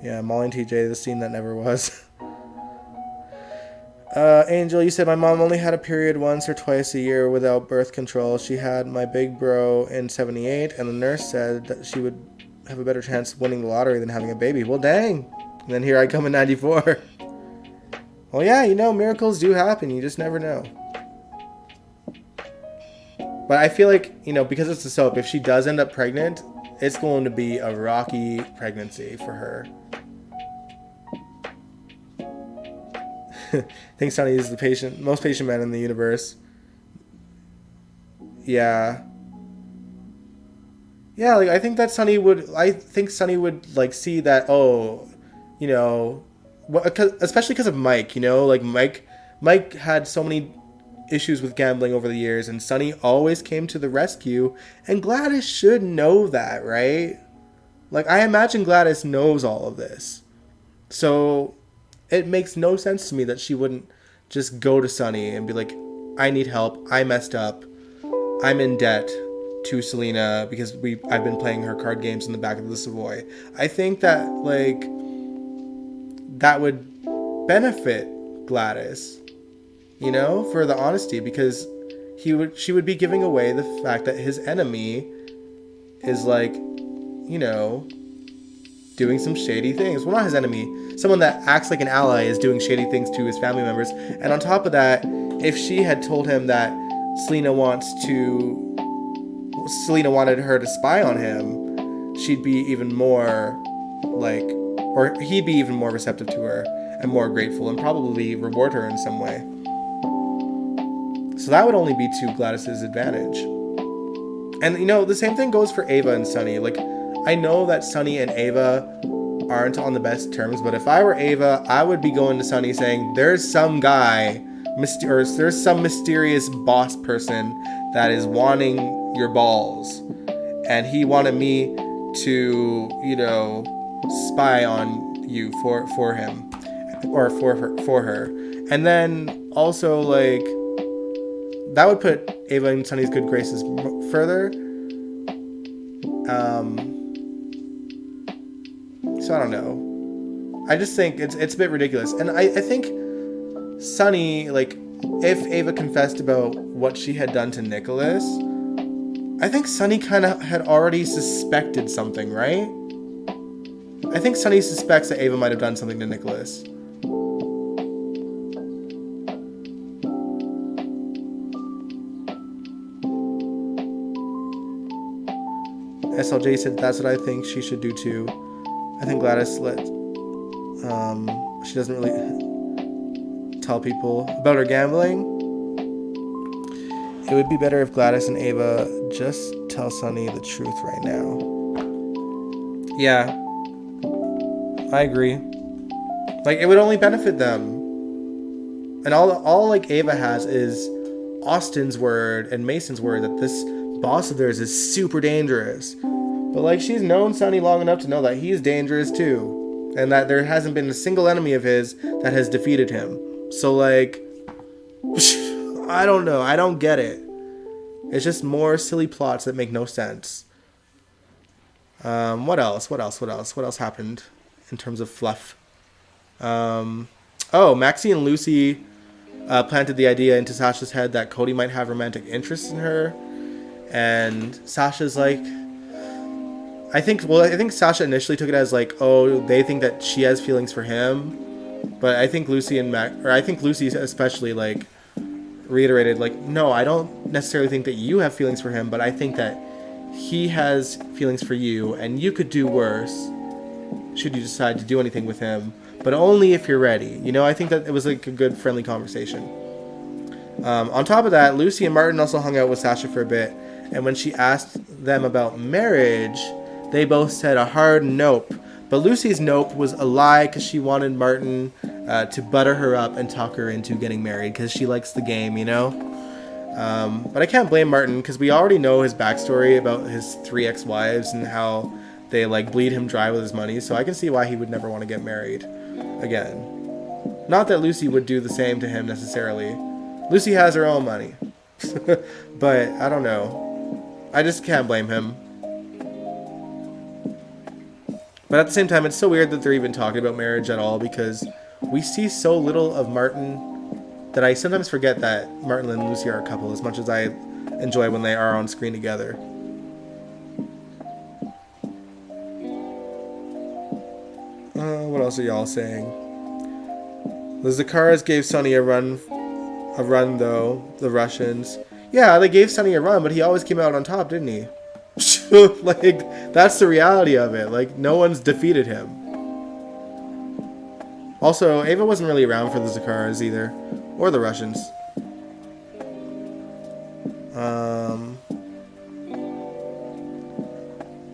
Yeah, Molly and TJ, the scene that never was. Angel, you said my mom only had a period once or twice a year without birth control. She had my big bro in 78, and the nurse said that she would have a better chance of winning the lottery than having a baby. Well, dang. And then here I come in 94. Well, yeah, you know, miracles do happen. You just never know. But I feel like, you know, because it's a soap, if she does end up pregnant, it's going to be a rocky pregnancy for her. I think Sunny is the most patient man in the universe. Yeah. Yeah, like, I think Sunny would, like, see that, oh, you know, especially because of Mike, you know, like, Mike had so many issues with gambling over the years, and Sunny always came to the rescue, and Gladys should know that, right? Like, I imagine Gladys knows all of this. So it makes no sense to me that she wouldn't just go to Sunny and be like, I need help, I messed up, I'm in debt to Selena because I've been playing her card games in the back of the Savoy. I think that, like, that would benefit Gladys, you know, for the honesty, because she would be giving away the fact that his enemy is, like, you know, doing some shady things. Well, not his enemy. Someone that acts like an ally is doing shady things to his family members. And on top of that, if she had told him that Selena wanted her to spy on him, she'd be even more, like, or he'd be even more receptive to her and more grateful and probably reward her in some way. So that would only be to Gladys's advantage. And, you know, the same thing goes for Ava and Sunny. Like, I know that Sunny and Ava aren't on the best terms, but if I were Ava, I would be going to Sunny saying, there's some guy, or there's some mysterious boss person that is wanting your balls. And he wanted me to, you know, spy on you for him. Or for her. And then also, like, that would put Ava in Sunny's good graces further. So I don't know. I just think it's a bit ridiculous. And I think Sunny, like, if Ava confessed about what she had done to Nicholas, I think Sunny kind of had already suspected something, right? I think Sunny suspects that Ava might have done something to Nicholas. SLJ said that's what I think she should do too. I think Gladys she doesn't really tell people about her gambling. It would be better if Gladys and Ava just tell Sunny the truth right now. Yeah, I agree. Like, it would only benefit them. And all like Ava has is Austin's word and Mason's word that this boss of theirs is super dangerous. But like, she's known Sunny long enough to know that he's dangerous too. And that there hasn't been a single enemy of his that has defeated him. So like, I don't know. I don't get it. It's just more silly plots that make no sense. What else? What else happened in terms of fluff? Maxie and Lucy planted the idea into Sasha's head that Cody might have romantic interests in her. And Sasha's like, I think Sasha initially took it as like, oh, they think that she has feelings for him. But I think Lucy especially, like, reiterated, like, no, I don't necessarily think that you have feelings for him, but I think that he has feelings for you, and you could do worse should you decide to do anything with him, but only if you're ready. You know, I think that it was like a good, friendly conversation. On top of that, Lucy and Martin also hung out with Sasha for a bit, and when she asked them about marriage, they both said a hard nope. But Lucy's nope was a lie because she wanted Martin to butter her up and talk her into getting married because she likes the game, you know? But I can't blame Martin because we already know his backstory about his 3 ex-wives and how they like bleed him dry with his money. So I can see why he would never want to get married again. Not that Lucy would do the same to him necessarily. Lucy has her own money. But I don't know. I just can't blame him. But at the same time, it's so weird that they're even talking about marriage at all because we see so little of Martin that I sometimes forget that Martin and Lucy are a couple as much as I enjoy when they are on screen together. What else are y'all saying? The Zakaras gave Sonny a run though, the Russians. Yeah, they gave Sonny a run, but he always came out on top, didn't he? Like, that's the reality of it. Like, no one's defeated him. Also, Ava wasn't really around for the Zakaras either, or the Russians.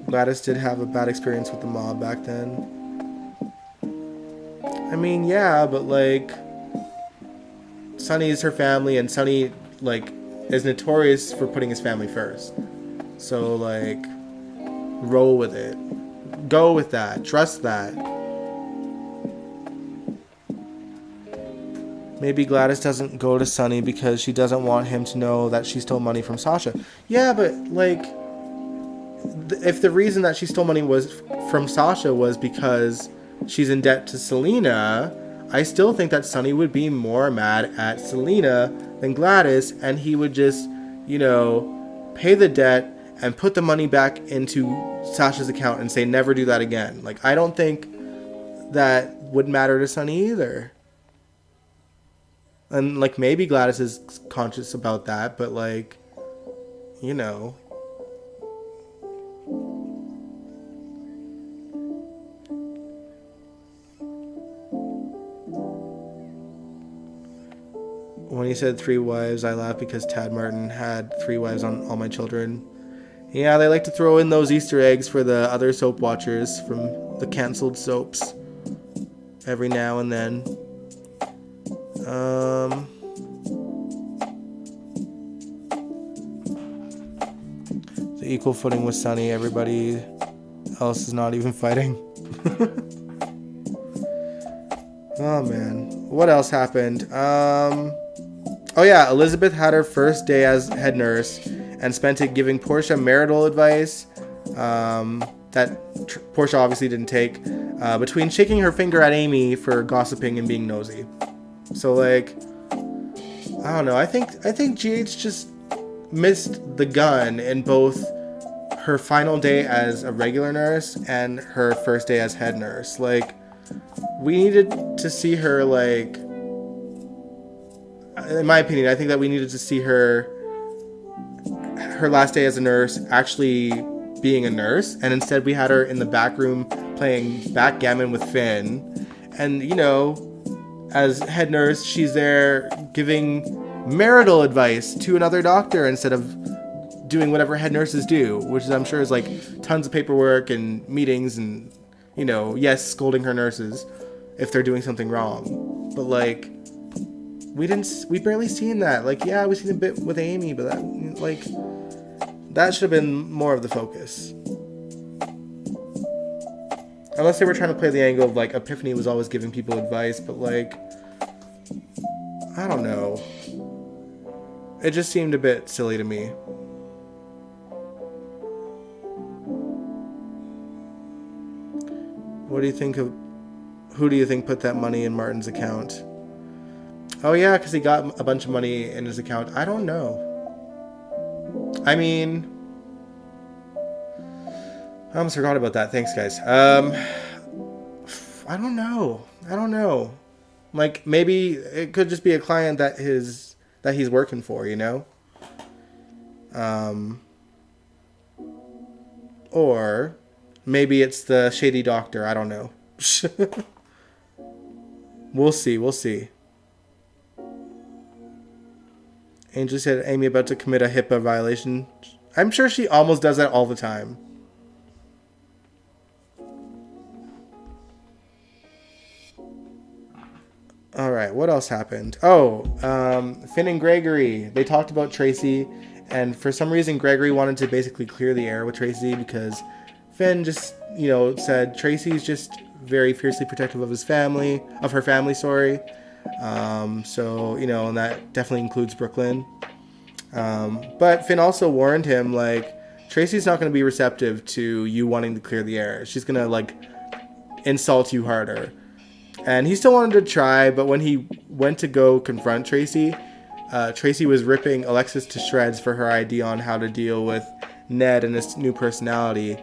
Gladys did have a bad experience with the mob back then. I mean, yeah, but like, Sonny is her family, and Sonny, like, is notorious for putting his family first. So, like, roll with it. Go with that. Trust that. Maybe Gladys doesn't go to Sonny because she doesn't want him to know that she stole money from Sasha. Yeah, but, like, if the reason that she stole money was from Sasha was because she's in debt to Selena, I still think that Sonny would be more mad at Selena than Gladys, and he would just, you know, pay the debt and put the money back into Sasha's account and say, never do that again. Like, I don't think that would matter to Sonny either. And, like, maybe Gladys is conscious about that, but, like, you know. When he said 3 wives, I laughed because Tad Martin had 3 wives on All My Children. Yeah, they like to throw in those Easter eggs for the other soap watchers from the canceled soaps every now and then. The equal footing with Sonny. Everybody else is not even fighting. Oh man, what else happened? Oh yeah, Elizabeth had her first day as head nurse and spent it giving Portia marital advice. that Portia obviously didn't take, between shaking her finger at Amy for gossiping and being nosy. So like, I don't know. I think GH just missed the gun in both her final day as a regular nurse and her first day as head nurse. Like, we needed to see her, like, in my opinion, I think that we needed to see her last day as a nurse actually being a nurse, and instead we had her in the back room playing backgammon with Finn. And, you know, as head nurse, she's there giving marital advice to another doctor instead of doing whatever head nurses do, which is, I'm sure, is like tons of paperwork and meetings and, you know, yes, scolding her nurses if they're doing something wrong. But like, we barely seen that. Like, yeah, we seen a bit with Amy, but that, like, that should have been more of the focus. Unless they were trying to play the angle of like Epiphany was always giving people advice, but like, I don't know. It just seemed a bit silly to me. What do you think of... Who do you think put that money in Martin's account? Oh yeah, because he got a bunch of money in his account. I don't know. I mean... I almost forgot about that. Thanks, guys. I don't know. Like, maybe it could just be a client that he's working for, you know? Or maybe it's the shady doctor. I don't know. We'll see. Angel said Amy about to commit a HIPAA violation. I'm sure she almost does that all the time. Alright, what else happened? Oh, Finn and Gregory. They talked about Tracy, and for some reason Gregory wanted to basically clear the air with Tracy because Finn just, you know, said Tracy's just very fiercely protective of her family, sorry. So, you know, and that definitely includes Brooklyn. But Finn also warned him, like, Tracy's not going to be receptive to you wanting to clear the air. She's going to, like, insult you harder. And he still wanted to try, but when he went to go confront Tracy, Tracy was ripping Alexis to shreds for her idea on how to deal with Ned and his new personality.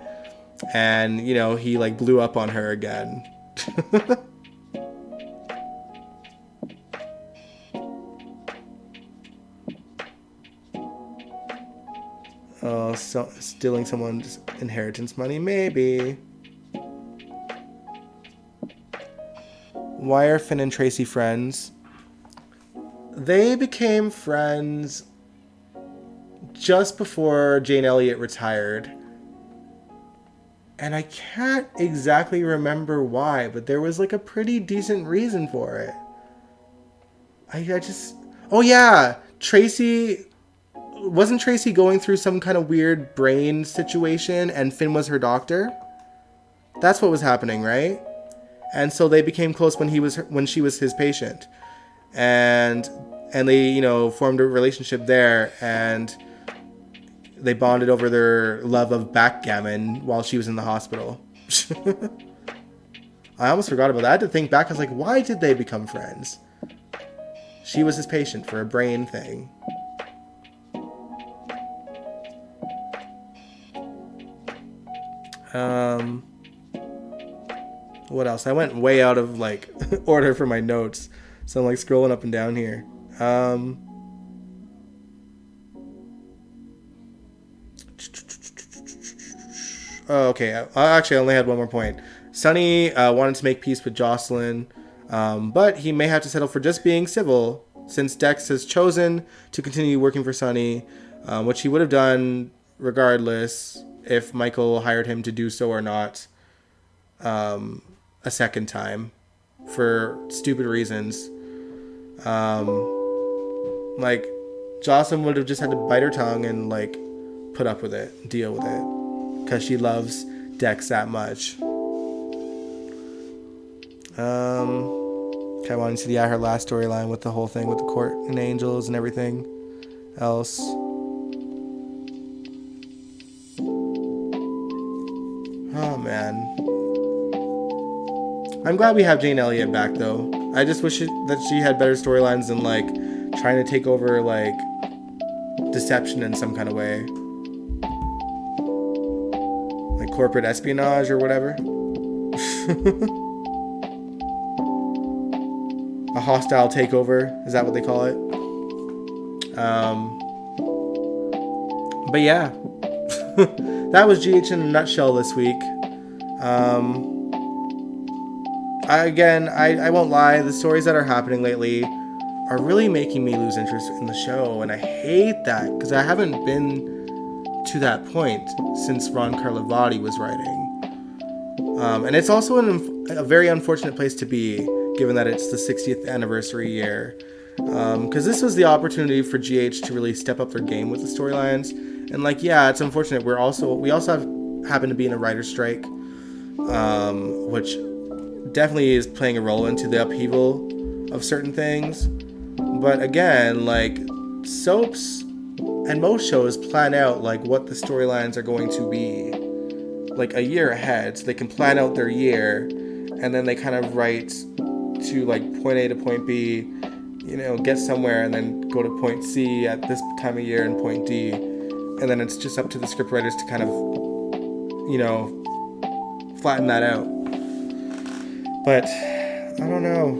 And, you know, he, like, blew up on her again. Oh, so stealing someone's inheritance money? Maybe. Why are Finn and Tracy friends? They became friends just before Jane Elliott retired. And I can't exactly remember why, but there was like a pretty decent reason for it. I just... Oh yeah! Wasn't Tracy going through some kind of weird brain situation and Finn was her doctor? That's what was happening, right? And so they became close when she was his patient. And they, you know, formed a relationship there, and they bonded over their love of backgammon while she was in the hospital. I almost forgot about that. I had to think back. I was like, why did they become friends? She was his patient for a brain thing. What else? I went way out of, like, order for my notes. So I'm, like, scrolling up and down here. Oh, okay. Actually, I only had one more point. Sonny wanted to make peace with Jocelyn, but he may have to settle for just being civil, since Dex has chosen to continue working for Sonny, which he would have done regardless if Michael hired him to do so or not. A second time for stupid reasons. Like, Jocelyn would have just had to bite her tongue and, like, put up with it, deal with it, because she loves Dex that much. Okay, I wanted to see her last storyline with the whole thing with the court and angels and everything else. I'm glad we have Jane Elliott back, though. I just wish that she had better storylines than, like, trying to take over, like, deception in some kind of way. Like corporate espionage or whatever. A hostile takeover. Is that what they call it? But yeah. That was GH in a nutshell this week. I won't lie, the stories that are happening lately are really making me lose interest in the show, and I hate that because I haven't been to that point since Ron Carlivati was writing. And it's also a very unfortunate place to be, given that it's the 60th anniversary year. Because this was the opportunity for GH to really step up their game with the storylines. And like, yeah, it's unfortunate. We also happen to be in a writer's strike, which definitely is playing a role into the upheaval of certain things. But again, like, soaps and most shows plan out like what the storylines are going to be like a year ahead, so they can plan out their year, and then they kind of write to like point A to point B, you know, get somewhere and then go to point C at this time of year and point D, and then it's just up to the scriptwriters to kind of, you know, flatten that out. But I don't know.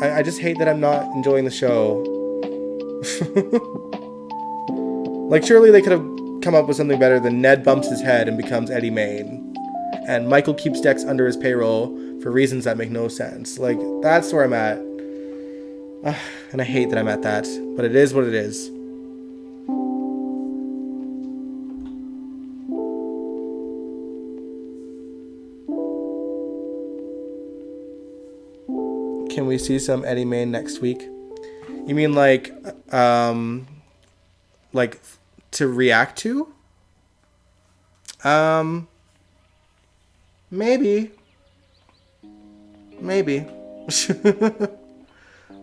I just hate that I'm not enjoying the show. Like, surely they could have come up with something better than Ned bumps his head and becomes Eddie Main, and Michael keeps Dex under his payroll for reasons that make no sense. Like, that's where I'm at. And I hate that I'm at that, but it is what it is. Can we see some Eddie Main next week? You mean like to react to? Maybe.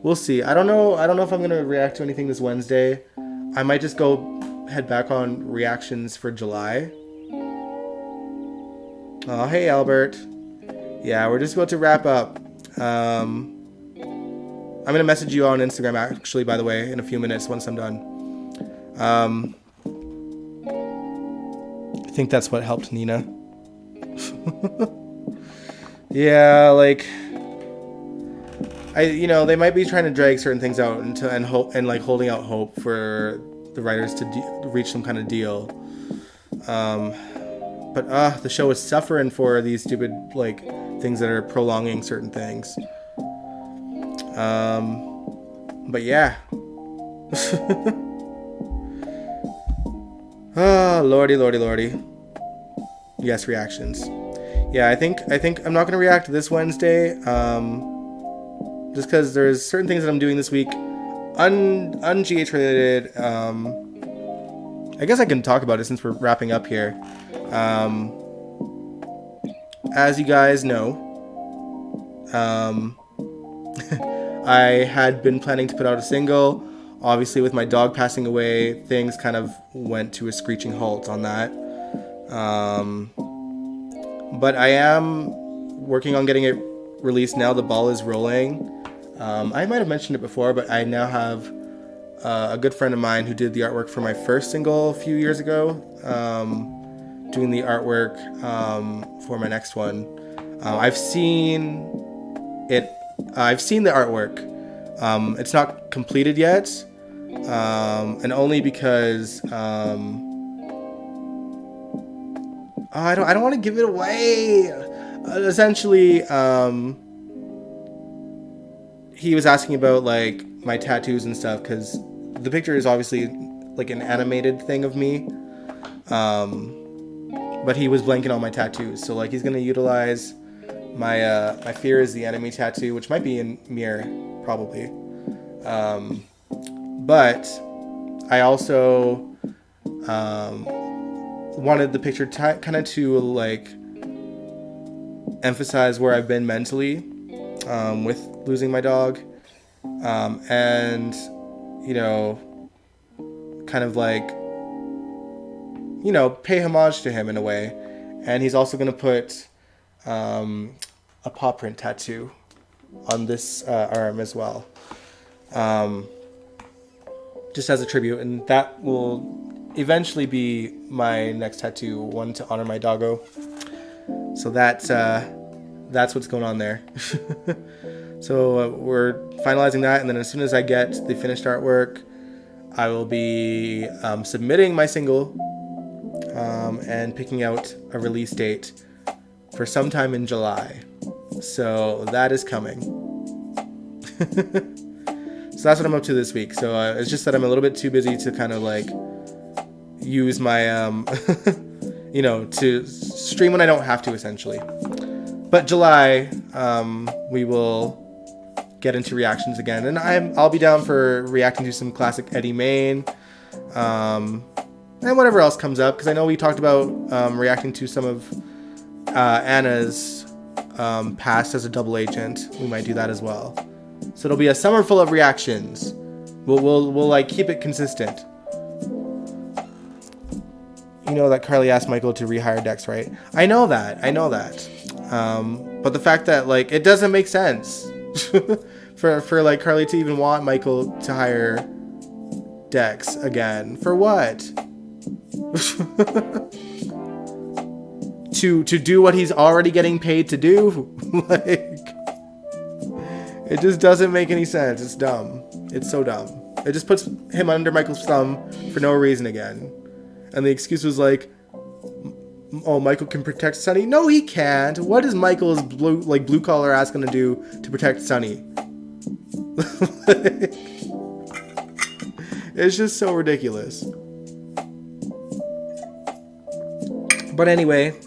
We'll see. I don't know if I'm gonna react to anything this Wednesday. I might just head back on reactions for July. Oh, hey Albert. Yeah, we're just about to wrap up. I'm gonna message you on Instagram actually, by the way, in a few minutes once I'm done. I think that's what helped Nina. Yeah, like, they might be trying to drag certain things out and holding out hope for the writers to reach some kind of deal. But the show is suffering for these stupid like things that are prolonging certain things. But yeah. Oh, lordy. Yes, reactions. Yeah, I think I'm not gonna react this Wednesday. Just because there's certain things that I'm doing this week, un-GH related. I guess I can talk about it since we're wrapping up here. As you guys know, I had been planning to put out a single. Obviously, with my dog passing away, things kind of went to a screeching halt on that. But I am working on getting it released now. The ball is rolling. I might have mentioned it before, but I now have a good friend of mine who did the artwork for my first single a few years ago, doing the artwork for my next one. I've seen it. I've seen the artwork. It's not completed yet, and only because I don't want to give it away. Essentially, he was asking about like my tattoos and stuff, because the picture is obviously like an animated thing of me, but he was blanking on my tattoos, so like he's gonna utilize my my Fear is the Enemy tattoo, which might be in Mirror probably, but I also wanted the picture kind of to like emphasize where I've been mentally with losing my dog, and kind of like pay homage to him in a way. And he's also going to put a a paw print tattoo on this arm as well. Just as a tribute, and that will eventually be my next tattoo, one to honor my doggo. So that's what's going on there. So we're finalizing that, and then as soon as I get the finished artwork, I will be submitting my single and picking out a release date for sometime in July. So that is coming. So that's what I'm up to this week. So it's just that I'm a little bit too busy to kind of like use my, to stream when I don't have to, essentially. But July, we will get into reactions again, and I'll be down for reacting to some classic Eddie Main, and whatever else comes up, because I know we talked about reacting to some of Anna's past as a double agent. We might do that as well. So it'll be a summer full of reactions. We'll like keep it consistent. You know that Carly asked Michael to rehire Dex, right? I know that. But the fact that like it doesn't make sense for like Carly to even want Michael to hire Dex again. For what? to do what he's already getting paid to do? Like, it just doesn't make any sense. It's dumb. It's so dumb. It just puts him under Michael's thumb for no reason again. And the excuse was like, oh, Michael can protect Sonny. No, he can't. What is Michael's blue collar ass gonna do to protect Sonny? It's just so ridiculous. But anyway,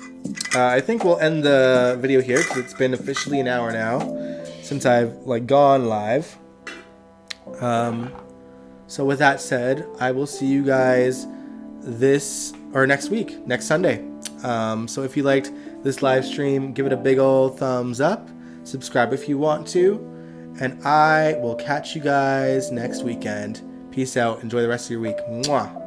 I think we'll end the video here because it's been officially an hour now since I've like gone live. So with that said, I will see you guys next week, next Sunday. So if you liked this live stream, give it a big old thumbs up, subscribe if you want to, and I will catch you guys next weekend. Peace out. Enjoy the rest of your week. Mwah.